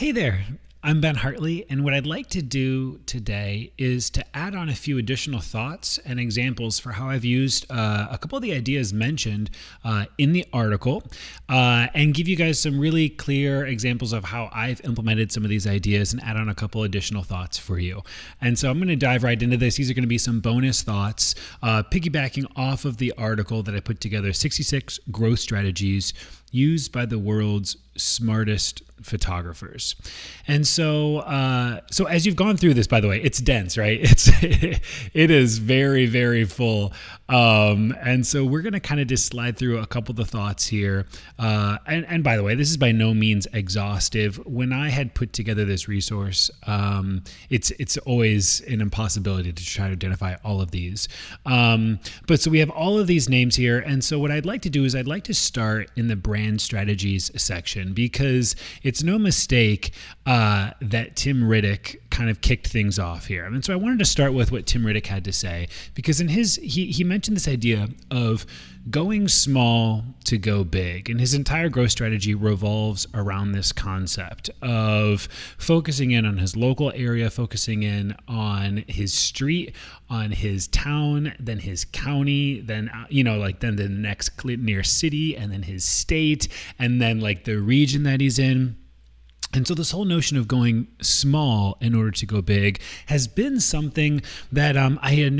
Hey there, I'm Ben Hartley, and what I'd like to do today is to add on a few additional thoughts and examples for how I've used a couple of the ideas mentioned in the article and give you guys some really clear examples of how I've implemented some of these ideas and add on a couple additional thoughts for you. And so I'm going to dive right into this. These are going to be some bonus thoughts, piggybacking off of the article that I put together, 66 growth strategies used by the world's smartest photographers. And so as you've gone through this, by the way, it's dense, right? It is very, very full. And so we're going to kind of just slide through a couple of the thoughts here. And by the way, this is by no means exhaustive. When I had put together this resource, it's always an impossibility to try to identify all of these. But so we have all of these names here. And so what I'd like to do is I'd like to start in the brand strategies section, because it's no mistake that Tim Riddick kind of kicked things off here. And so I wanted to start with what Tim Riddick had to say, because in he mentioned this idea of going small to go big. And his entire growth strategy revolves around this concept of focusing in on his local area, focusing in on his street, on his town, then his county, then, then the next near city, and then his state, and then like the region that he's in. And so this whole notion of going small in order to go big has been something that I had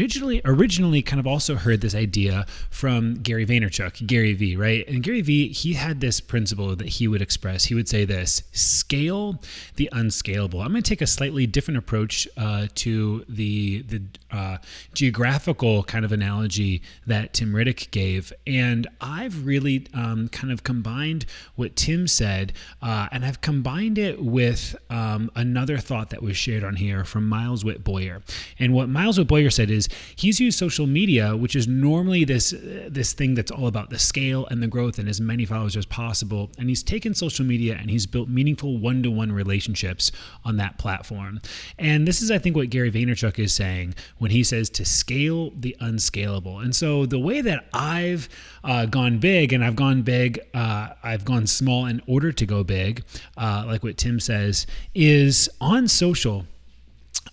originally kind of also heard this idea from Gary Vaynerchuk, Gary V, right? And Gary V, he had this principle that he would express. He would say this: scale the unscalable. I'm going to take a slightly different approach to the geographical kind of analogy that Tim Riddick gave. And I've really kind of combined what Tim said, and I've combined it with another thought that was shared on here from Miles Whitboyer. And what Miles Whitboyer said is he's used social media, which is normally this thing that's all about the scale and the growth and as many followers as possible. And he's taken social media and he's built meaningful one-to-one relationships on that platform. And this is, I think, what Gary Vaynerchuk is saying when he says to scale the unscalable. And so the way that I've gone big, and I've gone small in order to go big, like what Tim says, is on social.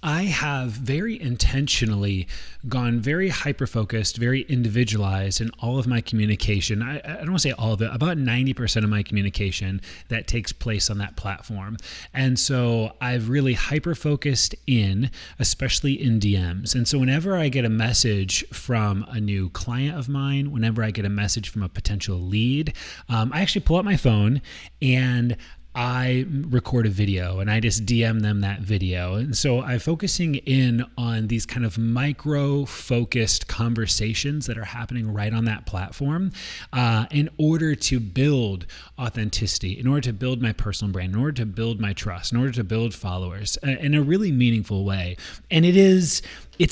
I have very intentionally gone very hyper-focused, very individualized in all of my communication. I don't want to say all of it, about 90% of my communication that takes place on that platform. And so I've really hyper-focused in, especially in DMs. And so whenever I get a message from a new client of mine, whenever I get a message from a potential lead, I actually pull out my phone and I record a video and I just DM them that video. And so I'm focusing in on these kind of micro-focused conversations that are happening right on that platform in order to build authenticity, in order to build my personal brand, in order to build my trust, in order to build followers in a really meaningful way. And it's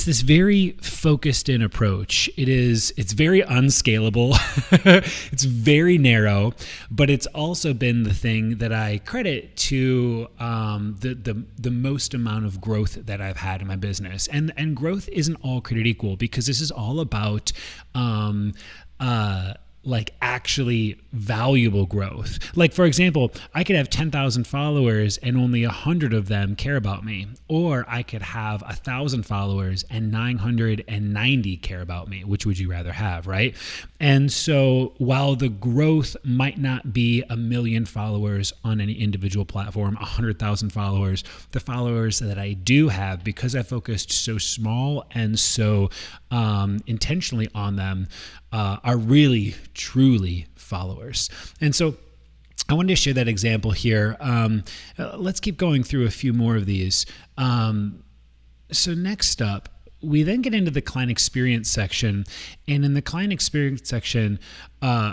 this very focused in approach. It's very unscalable. It's very narrow, but it's also been the thing that I credit to the most amount of growth that I've had in my business. And growth isn't all created equal, because this is all about like actually valuable growth. Like, for example, I could have 10,000 followers and only 100 of them care about me. Or I could have 1,000 followers and 990 care about me. Which would you rather have, right? And so while the growth might not be 1 million followers on any individual platform, 100,000 followers, the followers that I do have, because I focused so small and so intentionally on them, are really, truly followers. And so I wanted to share that example here. Let's keep going through a few more of these. So next up, we then get into the client experience section. And in the client experience section,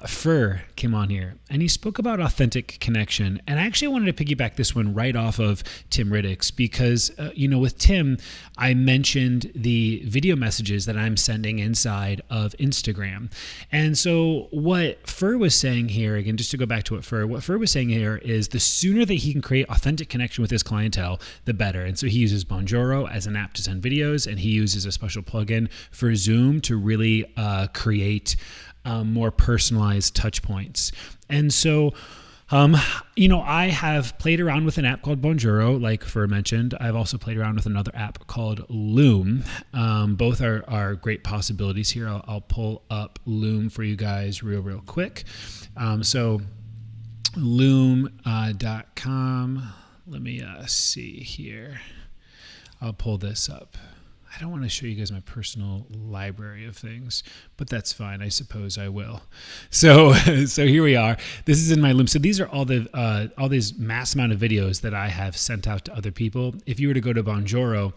Fur came on here and he spoke about authentic connection. And I actually wanted to piggyback this one right off of Tim Riddick's, because, with Tim, I mentioned the video messages that I'm sending inside of Instagram. And so what Fur was saying here, again, just to go back to what Fur was saying here is the sooner that he can create authentic connection with his clientele, the better. And so he uses Bonjoro as an app to send videos, and he uses a special plugin for Zoom to really create more personalized touch points. And so I have played around with an app called Bonjoro, like Fur mentioned. I've also played around with another app called Loom. Both are great possibilities here. I'll pull up Loom for you guys real quick. So loom.com. Let me see here. I'll pull this up. I don't want to show you guys my personal library of things, but that's fine. I suppose I will. So here we are. This is in my Loom. So these are all these mass amount of videos that I have sent out to other people. If you were to go to Bonjoro,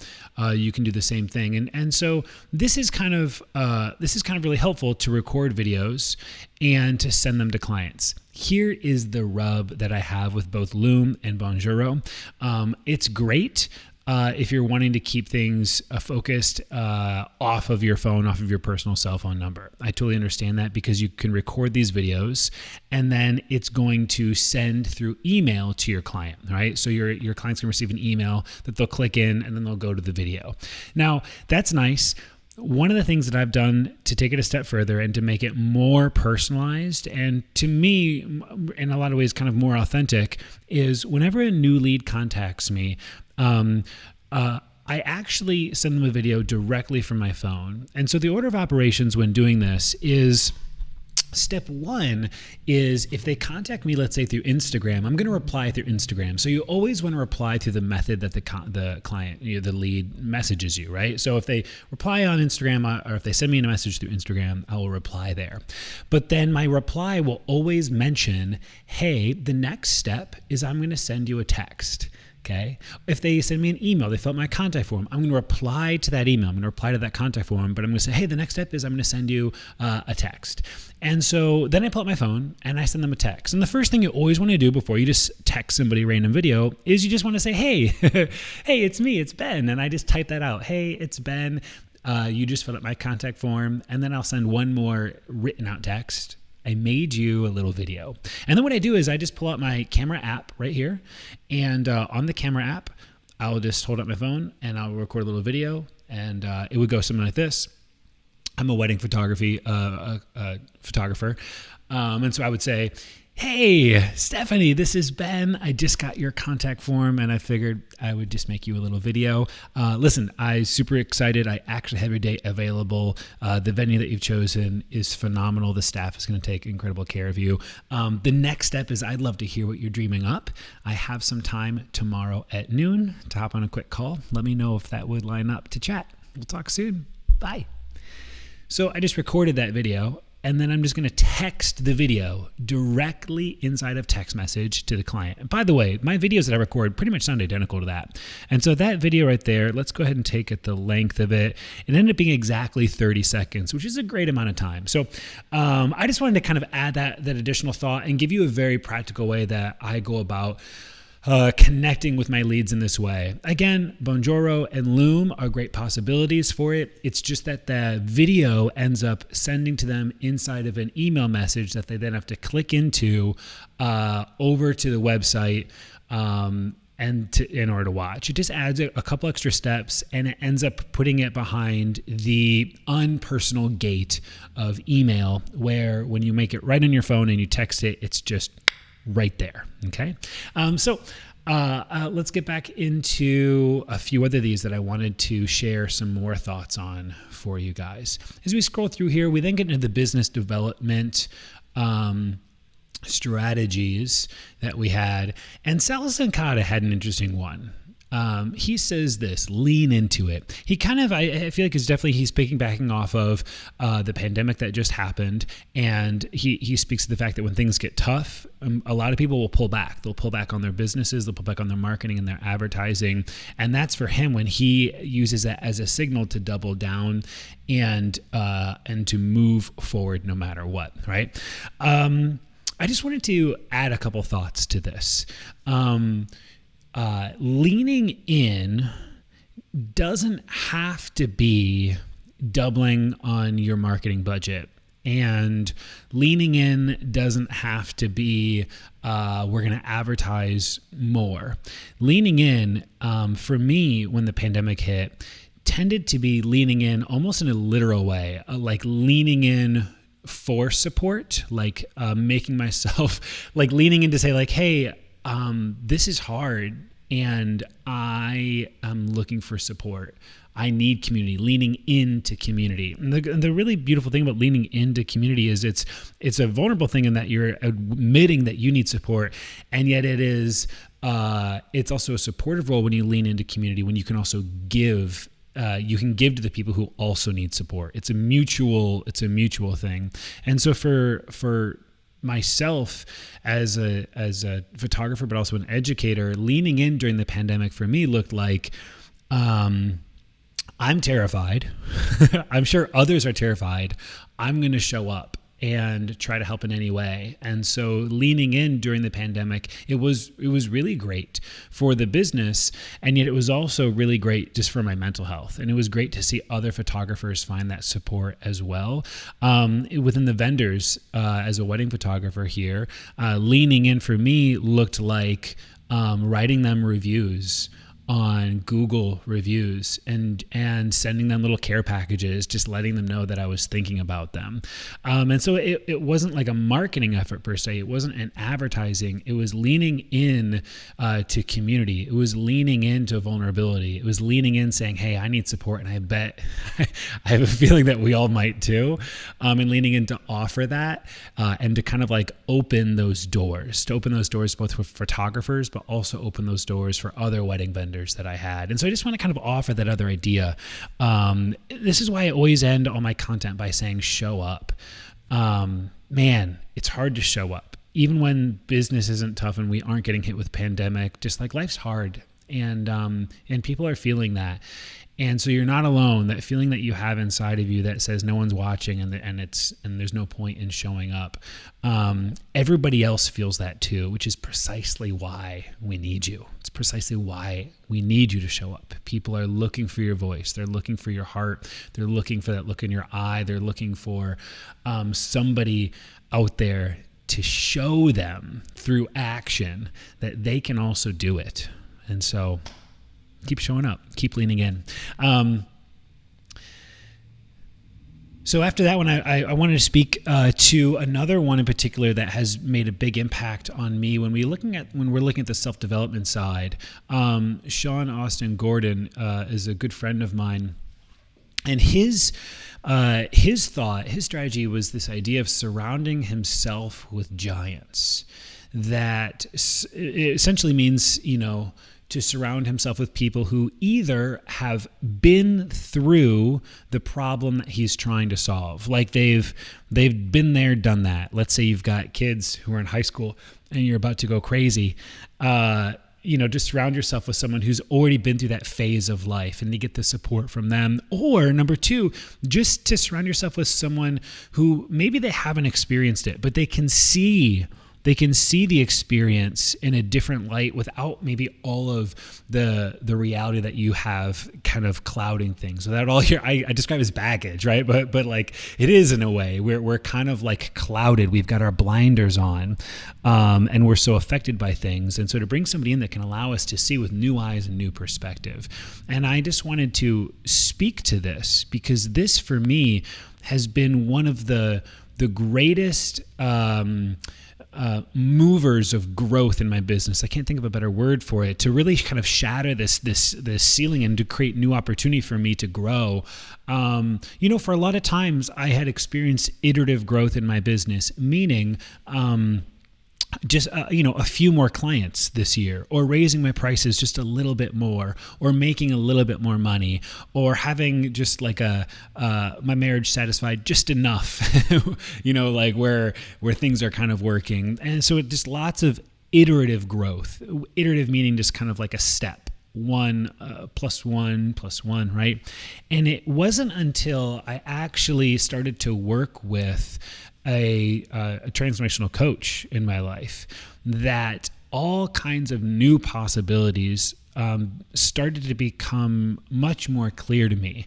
you can do the same thing. And so this is kind of really helpful to record videos and to send them to clients. Here is the rub that I have with both Loom and Bonjoro. It's great. If you're wanting to keep things focused off of your phone, off of your personal cell phone number. I totally understand that, because you can record these videos and then it's going to send through email to your client, right? So your client's going to receive an email that they'll click in and then they'll go to the video. Now, that's nice. One of the things that I've done to take it a step further and to make it more personalized and, to me, in a lot of ways kind of more authentic, is whenever a new lead contacts me, I actually send them a video directly from my phone. And so the order of operations when doing this is, step one is, if they contact me, let's say through Instagram, I'm going to reply through Instagram. So you always want to reply through the method that the client, the lead, messages you, right? So if they reply on Instagram, or if they send me a message through Instagram, I will reply there. But then my reply will always mention, hey, the next step is I'm going to send you a text. Okay. If they send me an email, they fill out my contact form, I'm going to reply to that email. I'm going to reply to that contact form, but I'm going to say, hey, the next step is I'm going to send you a text. And so then I pull out my phone and I send them a text. And the first thing you always want to do before you just text somebody a random video is you just want to say, hey, hey, it's me, it's Ben. And I just type that out. Hey, it's Ben. You just fill out my contact form. And then I'll send one more written out text. I made you a little video. And then what I do is I just pull out my camera app right here. And on the camera app, I'll just hold up my phone and I'll record a little video. And it would go something like this. I'm a wedding photographer. And so I would say, hey, Stephanie, this is Ben. I just got your contact form and I figured I would just make you a little video. Listen, I'm super excited. I actually have your date available. The venue that you've chosen is phenomenal. The staff is going to take incredible care of you. The next step is I'd love to hear what you're dreaming up. I have some time tomorrow at noon to hop on a quick call. Let me know if that would line up to chat. We'll talk soon. Bye. So I just recorded that video. And then I'm just going to text the video directly inside of text message to the client. And by the way, my videos that I record pretty much sound identical to that. And so that video right there, let's go ahead and take it the length of it. It ended up being exactly 30 seconds, which is a great amount of time. So I just wanted to kind of add that additional thought and give you a very practical way that I go about connecting with my leads in this way. Again, Bonjoro and Loom are great possibilities for it. It's just that the video ends up sending to them inside of an email message that they then have to click into over to the website in order to watch. It just adds a couple extra steps and it ends up putting it behind the unpersonal gate of email, where when you make it right on your phone and you text it, it's just right there. Okay. So let's get back into a few other of these that I wanted to share some more thoughts on for you guys. As we scroll through here, we then get into the business development strategies that we had. And Sal Sankata had an interesting one. He says this, lean into it. He kind of, I feel like he's backing off of the pandemic that just happened. And he speaks to the fact that when things get tough, a lot of people will pull back. They'll pull back on their businesses. They'll pull back on their marketing and their advertising. And that's for him when he uses that as a signal to double down and to move forward no matter what, right? I just wanted to add a couple thoughts to this. Leaning in doesn't have to be doubling on your marketing budget. And leaning in doesn't have to be, we're going to advertise more. Leaning in, for me, when the pandemic hit, tended to be leaning in almost in a literal way, like leaning in for support, like making myself like leaning in to say like, hey, this is hard and I am looking for support. I need community, leaning into community. And the really beautiful thing about leaning into community is it's a vulnerable thing in that you're admitting that you need support, and yet it's also a supportive role when you lean into community, when you can also give. You can give to the people who also need support. It's a mutual thing. And so for myself as a photographer, but also an educator, leaning in during the pandemic for me looked like, I'm terrified. I'm sure others are terrified. I'm going to show up and try to help in any way. And so leaning in during the pandemic, it was really great for the business. And yet it was also really great just for my mental health. And it was great to see other photographers find that support as well. Within the vendors, as a wedding photographer here, leaning in for me looked like writing them reviews on Google reviews and sending them little care packages, just letting them know that I was thinking about them. And so it wasn't like a marketing effort per se. It wasn't an advertising. It was leaning in to community. It was leaning into vulnerability. It was leaning in saying, hey, I need support. And I bet I have a feeling that we all might too. And leaning in to offer that and to kind of like open those doors both for photographers, but also open those doors for other wedding vendors that I had. And so I just want to kind of offer that other idea. This is why I always end all my content by saying, show up. Man, it's hard to show up. Even when business isn't tough and we aren't getting hit with pandemic, just like life's hard. And people are feeling that. And so you're not alone. That feeling that you have inside of you that says no one's watching and there's no point in showing up. Everybody else feels that too, which is precisely why we need you. It's precisely why we need you to show up. People are looking for your voice. They're looking for your heart. They're looking for that look in your eye. They're looking for somebody out there to show them through action that they can also do it. And so keep showing up, keep leaning in. So after that one, I wanted to speak to another one in particular that has made a big impact on me when we're looking at the self-development side. Sean Austin Gordon is a good friend of mine, and his strategy was this idea of surrounding himself with giants. That essentially means, to surround himself with people who either have been through the problem that he's trying to solve. Like they've been there, done that. Let's say you've got kids who are in high school and you're about to go crazy. Just surround yourself with someone who's already been through that phase of life and to get the support from them. Or number two, just to surround yourself with someone who maybe they haven't experienced it, but they can see the experience in a different light without maybe all of the reality that you have kind of clouding things. Without all I describe as baggage, right? But like it is in a way. We're kind of like clouded. We've got our blinders on, and we're so affected by things. And so to bring somebody in that can allow us to see with new eyes and new perspective. And I just wanted to speak to this because this for me has been one of the greatest movers of growth in my business. I can't think of a better word for it, to really kind of shatter this ceiling and to create new opportunity for me to grow. For a lot of times I had experienced iterative growth in my business, meaning just a few more clients this year, or raising my prices just a little bit more, or making a little bit more money, or having just like my marriage satisfied just enough, like where things are kind of working. And so it just lots of iterative growth. Iterative meaning just kind of like a step. 1 plus 1 plus 1, right? And it wasn't until I actually started to work with a transformational coach in my life that all kinds of new possibilities started to become much more clear to me.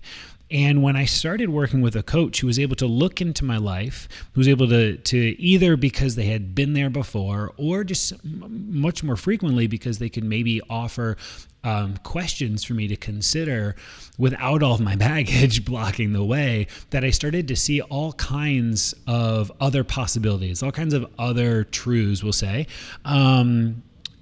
And when I started working with a coach who was able to look into my life, who was able to either because they had been there before or just much more frequently because they could maybe offer questions for me to consider without all of my baggage blocking the way, that I started to see all kinds of other possibilities, all kinds of other truths, we'll say.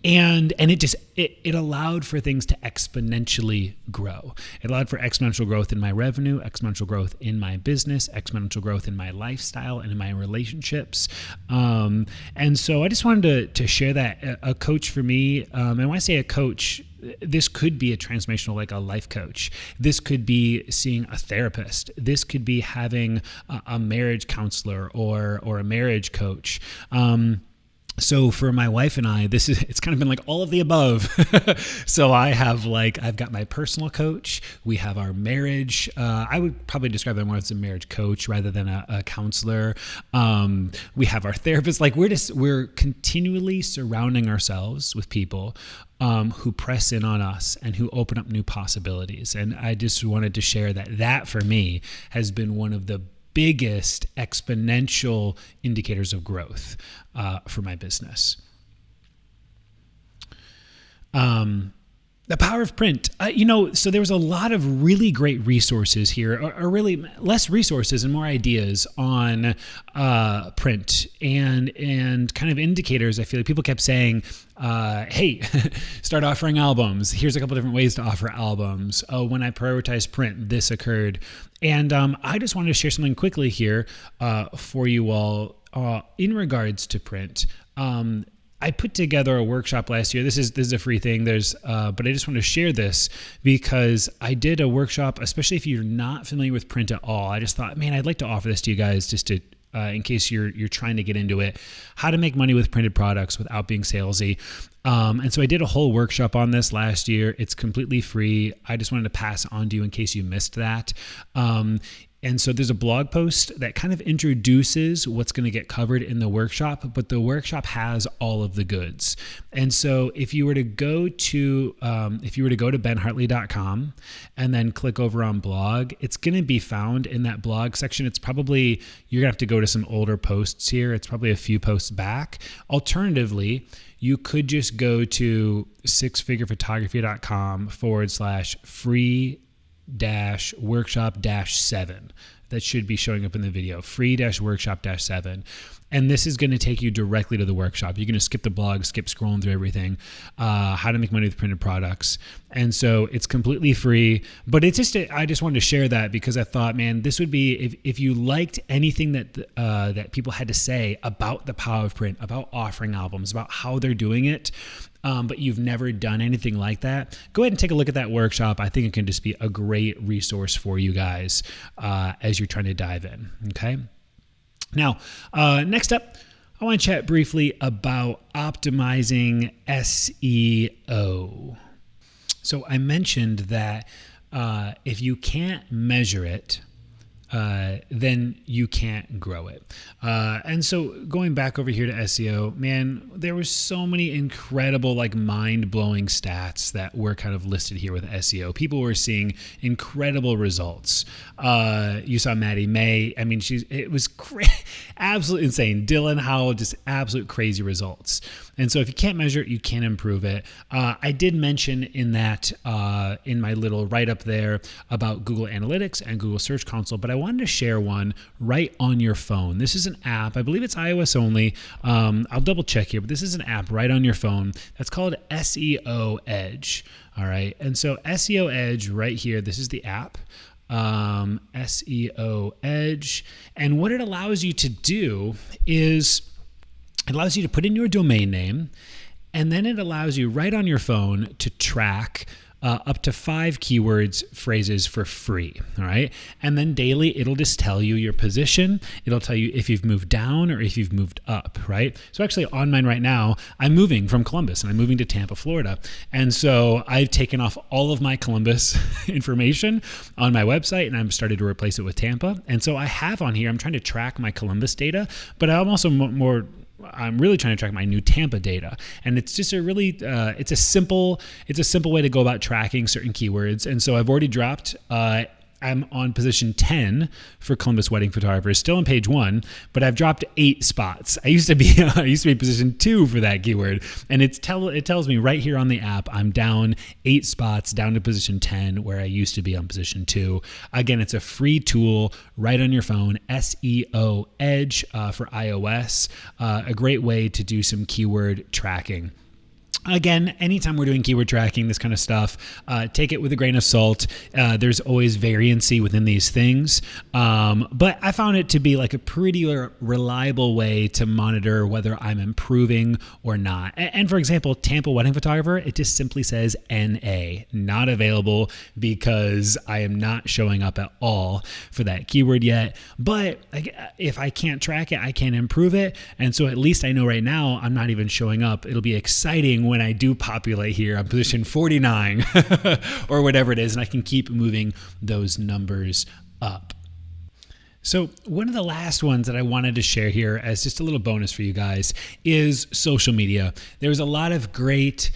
And it allowed for things to exponentially grow. It allowed for exponential growth in my revenue, exponential growth in my business, exponential growth in my lifestyle and in my relationships. And so I just wanted to share that. A coach for me, and when I say a coach, this could be a transformational, like a life coach. This could be seeing a therapist. This could be having a marriage counselor or a marriage coach. So for my wife and I, it's kind of been like all of the above. So I've got my personal coach. We have our marriage. I would probably describe them more as a marriage coach rather than a counselor. We have our therapist. Like we're continually surrounding ourselves with people who press in on us and who open up new possibilities. And I just wanted to share that for me has been one of the biggest exponential indicators of growth for my business. The power of print. So there was a lot of really great resources here, or really less resources and more ideas on print and kind of indicators. I feel like people kept saying, hey, start offering albums. Here's a couple different ways to offer albums. Oh, when I prioritized print, this occurred. And I just wanted to share something quickly here for you all in regards to print. I put together a workshop last year. This is a free thing. But I just want to share this because I did a workshop, especially if you're not familiar with print at all. I just thought, man, I'd like to offer this to you guys just to, in case you're trying to get into it, how to make money with printed products without being salesy. And so I did a whole workshop on this last year. It's completely free. I just wanted to pass on to you in case you missed that. And so there's a blog post that kind of introduces what's going to get covered in the workshop, but the workshop has all of the goods. And so if you were to go to benhartley.com and then click over on blog, it's going to be found in that blog section. It's probably, you're going to have to go to some older posts here. It's probably a few posts back. Alternatively, you could just go to sixfigurephotography.com/free-workshop-7. That should be showing up in the video, free-workshop-7. And this is going to take you directly to the workshop. You're going to skip the blog, skip scrolling through everything, how to make money with printed products. And so it's completely free, but it's just, I just wanted to share that because I thought, man, this would be, if you liked anything that people had to say about the power of print, about offering albums, about how they're doing it, but you've never done anything like that, go ahead and take a look at that workshop. I think it can just be a great resource for you guys as you're trying to dive in, okay? Now, next up, I want to chat briefly about optimizing SEO. So I mentioned that if you can't measure it, then you can't grow it. And so going back over here to SEO, man, there were so many incredible, like mind-blowing stats that were kind of listed here with SEO. People were seeing incredible results. You saw Maddie May. I mean, it was absolutely insane. Dylan Howell, just absolute crazy results. And so if you can't measure it, you can't improve it. I did mention in that, in my little write-up there about Google Analytics and Google Search Console, but I wanted to share one right on your phone. This is an app. I believe it's iOS only. I'll double check here, but this is an app right on your phone that's called SEO Edge. All right. And so SEO Edge right here, this is the app. SEO Edge. And what it allows you to do is it allows you to put in your domain name, and then it allows you right on your phone to track up to 5 keywords, phrases for free, all right? And then daily, it'll just tell you your position. It'll tell you if you've moved down or if you've moved up, right? So actually on mine right now, I'm moving from Columbus and I'm moving to Tampa, Florida. And so I've taken off all of my Columbus information on my website and I'm started to replace it with Tampa. And so I have on here, I'm trying to track my Columbus data, but I'm also I'm really trying to track my new Tampa data. And it's just it's a simple way to go about tracking certain keywords. And so I've already dropped I'm on position 10 for Columbus wedding photographers, still on page 1, but I've dropped 8 spots. I used to be position 2 for that keyword, and it tells me right here on the app I'm down 8 spots down to position 10 where I used to be on position 2. Again, it's a free tool right on your phone, SEO Edge for iOS, a great way to do some keyword tracking. Again, anytime we're doing keyword tracking, this kind of stuff, take it with a grain of salt. There's always variancy within these things. But I found it to be like a pretty reliable way to monitor whether I'm improving or not. And for example, Tampa wedding photographer, it just simply says NA, not available, because I am not showing up at all for that keyword yet. But if I can't track it, I can improve it. And so at least I know right now I'm not even showing up. It'll be exciting when I do populate here on position 49 or whatever it is, and I can keep moving those numbers up. So one of the last ones that I wanted to share here as just a little bonus for you guys is social media. There was a lot of great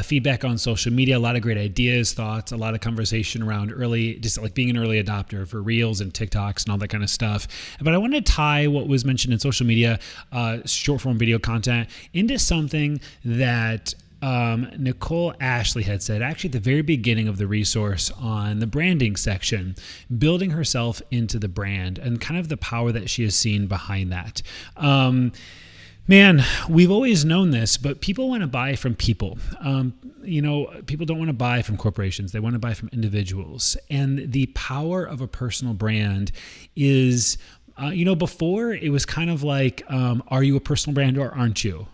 feedback on social media, a lot of great ideas, thoughts, a lot of conversation around just like being an early adopter for Reels and TikToks and all that kind of stuff. But I wanted to tie what was mentioned in social media, short form video content, into something that Nicole Ashley had said actually at the very beginning of the resource on the branding section, building herself into the brand and kind of the power that she has seen behind that. Man, we've always known this, but people want to buy from people. People don't want to buy from corporations. They want to buy from individuals. And the power of a personal brand is, before it was kind of like, are you a personal brand or aren't you?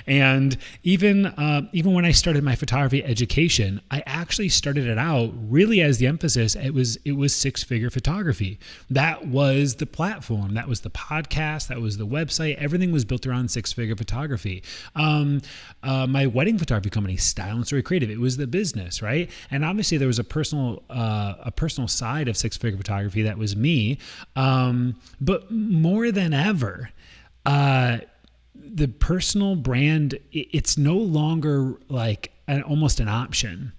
And even when I started my photography education, I actually started it out really as the emphasis. It was 6-figure photography. That was the platform. That was the podcast. That was the website. Everything was built around 6-figure photography. My wedding photography company, Style and Story Creative, it was the business, right? And obviously there was a personal side of 6-figure photography that was me. But more than ever, the personal brand, it's no longer like almost an option.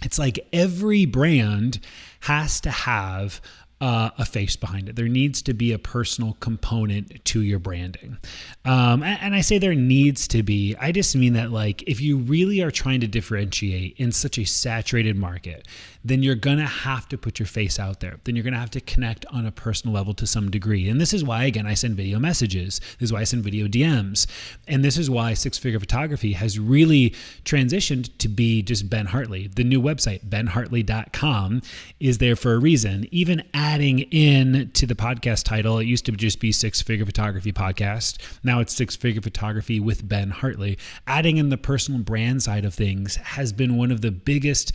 It's like every brand has to have a face behind it. There needs to be a personal component to your branding. And I say there needs to be, I just mean that like if you really are trying to differentiate in such a saturated market, then you're going to have to put your face out there. Then you're going to have to connect on a personal level to some degree. And this is why, again, I send video messages. This is why I send video DMs. And this is why 6-figure photography has really transitioned to be just Ben Hartley. The new website, benhartley.com, is there for a reason. Even adding in to the podcast title, it used to just be 6-figure photography podcast. Now it's 6-figure photography with Ben Hartley. Adding in the personal brand side of things has been one of the biggest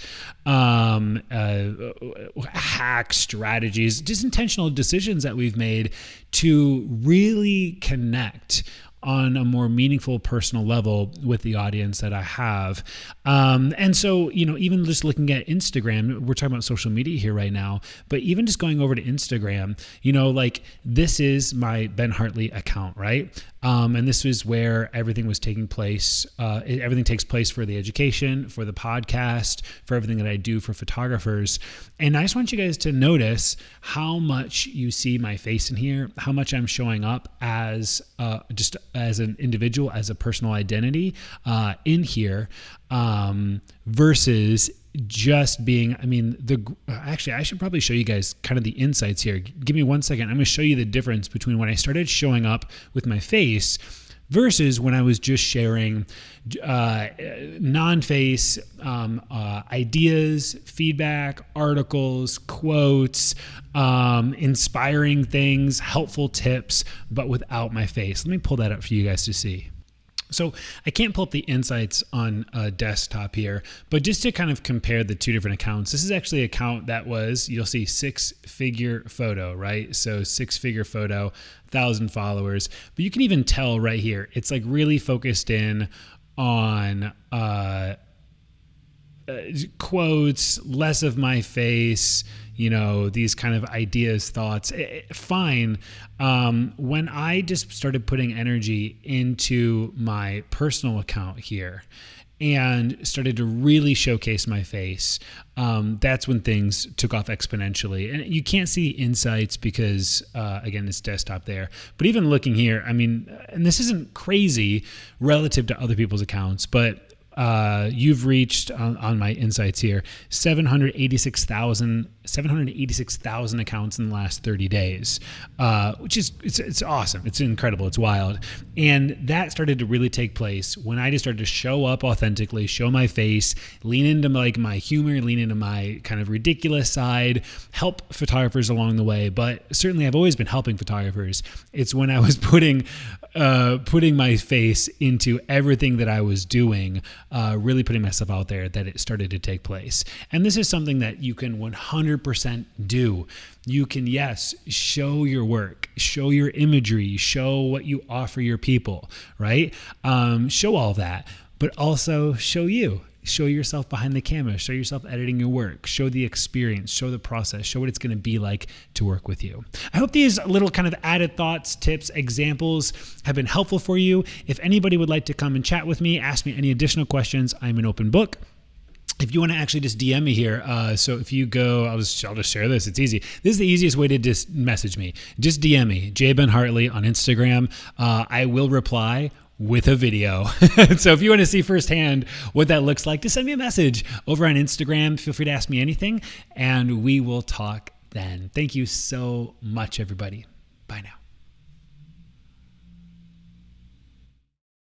hack strategies, just intentional decisions that we've made to really connect on a more meaningful personal level with the audience that I have. And so, even just looking at Instagram, we're talking about social media here right now, but even just going over to Instagram, like this is my Ben Hartley account, right? And this is where everything was taking place. Everything takes place for the education, for the podcast, for everything that I do for photographers. And I just want you guys to notice how much you see my face in here, how much I'm showing up as just as an individual, as a personal identity in here, versus just being, actually, I should probably show you guys kind of the insights here. Give me 1 second. I'm going to show you the difference between when I started showing up with my face versus when I was just sharing non-face ideas, feedback, articles, quotes, inspiring things, helpful tips, but without my face. Let me pull that up for you guys to see. So I can't pull up the insights on a desktop here, but just to kind of compare the two different accounts, this is actually an account that was, you'll see 6-figure photo, right? So 6-figure photo, 1,000 followers, but you can even tell right here, it's like really focused in on quotes, less of my face, these kind of ideas, thoughts. Fine. When I just started putting energy into my personal account here and started to really showcase my face, that's when things took off exponentially. And you can't see insights because, again, it's desktop there. But even looking here, I mean, and this isn't crazy relative to other people's accounts, but you've reached on my insights here 786,000 accounts in the last 30 days, which is it's awesome. It's incredible. It's wild. And that started to really take place when I just started to show up authentically, show my face, lean into like my humor, lean into my kind of ridiculous side, help photographers along the way. But certainly I've always been helping photographers. It's when I was putting my face into everything that I was doing, really putting myself out there, that it started to take place. And this is something that you can 100% do. You can, yes, show your work, show your imagery, show what you offer your people, right? Show all of that, but also show you. Show yourself behind the camera, show yourself editing your work, show the experience, show the process, show what it's going to be like to work with you. I hope these little kind of added thoughts, tips, examples have been helpful for you. If anybody would like to come and chat with me, ask me any additional questions, I'm an open book. If you want to actually just DM me here, so if you go, I'll just share this. It's easy. This is the easiest way to just message me. Just DM me, jbenhartley on Instagram. I will reply with a video. So if you want to see firsthand what that looks like, just send me a message over on Instagram. Feel free to ask me anything, and we will talk then. Thank you so much, everybody.